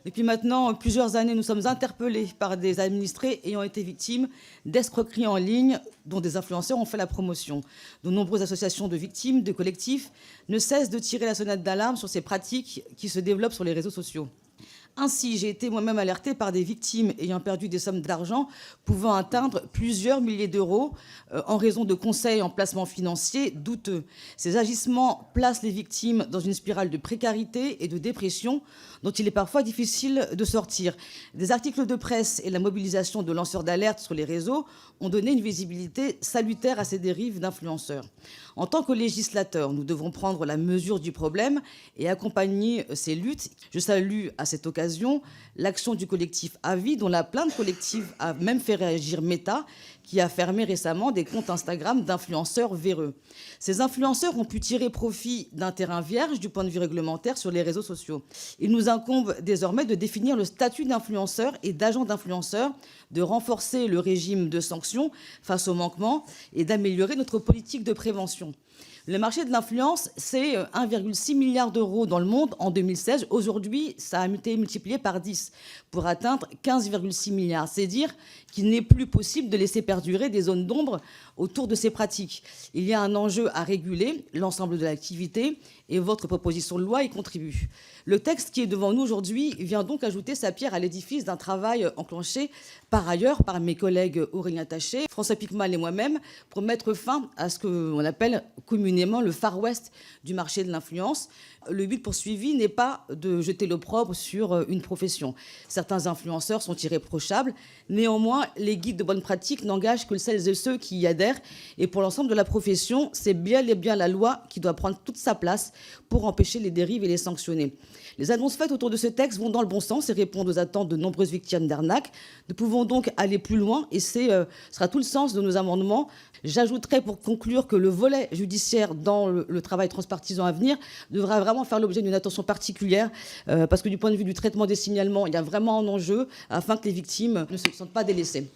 Depuis maintenant plusieurs années, nous sommes interpellés par des administrés ayant été victimes d'escroqueries en ligne dont des influenceurs ont fait la promotion. De nombreuses associations de victimes, de collectifs, ne cessent de tirer la sonnette d'alarme sur ces pratiques qui se développent sur les réseaux sociaux. Ainsi, j'ai été moi-même alertée par des victimes ayant perdu des sommes d'argent pouvant atteindre plusieurs milliers d'euros en raison de conseils en placement financier douteux. Ces agissements placent les victimes dans une spirale de précarité et de dépression dont il est parfois difficile de sortir. Des articles de presse et la mobilisation de lanceurs d'alerte sur les réseaux ont donné une visibilité salutaire à ces dérives d'influenceurs. En tant que législateurs, nous devons prendre la mesure du problème et accompagner ces luttes. Je salue à cette occasion l'action du collectif Avis, dont la plainte collective a même fait réagir Meta, qui a fermé récemment des comptes Instagram d'influenceurs véreux. Ces influenceurs ont pu tirer profit d'un terrain vierge du point de vue réglementaire sur les réseaux sociaux. Il nous incombe désormais de définir le statut d'influenceur et d'agent d'influenceur, de renforcer le régime de sanctions face aux manquements et d'améliorer notre politique de prévention. Le marché de l'influence, c'est 1,6 milliard d'euros dans le monde en 2016. Aujourd'hui, ça a été multiplié par 10 pour atteindre 15,6 milliards. C'est dire qu'il n'est plus possible de laisser perdurer des zones d'ombre autour de ces pratiques. Il y a un enjeu à réguler l'ensemble de l'activité et votre proposition de loi y contribue. Le texte qui est devant nous aujourd'hui vient donc ajouter sa pierre à l'édifice d'un travail enclenché par ailleurs par mes collègues Aurélien Taché, François Piquemal et moi-même pour mettre fin à ce qu'on appelle communément le Far West du marché de l'influence. Le but poursuivi n'est pas de jeter l'opprobre sur une profession. Certains influenceurs sont irréprochables. Néanmoins, les guides de bonne pratique n'engagent que celles et ceux qui y adhèrent. Et pour l'ensemble de la profession, c'est bien et bien la loi qui doit prendre toute sa place pour empêcher les dérives et les sanctionner. Les annonces faites autour de ce texte vont dans le bon sens et répondent aux attentes de nombreuses victimes d'arnaques. Nous pouvons donc aller plus loin et ce sera tout le sens de nos amendements. J'ajouterai pour conclure que le volet judiciaire dans le travail transpartisan à venir devra vraiment faire l'objet d'une attention particulière parce que du point de vue du traitement des signalements, il y a vraiment un enjeu afin que les victimes ne se sentent pas délaissées.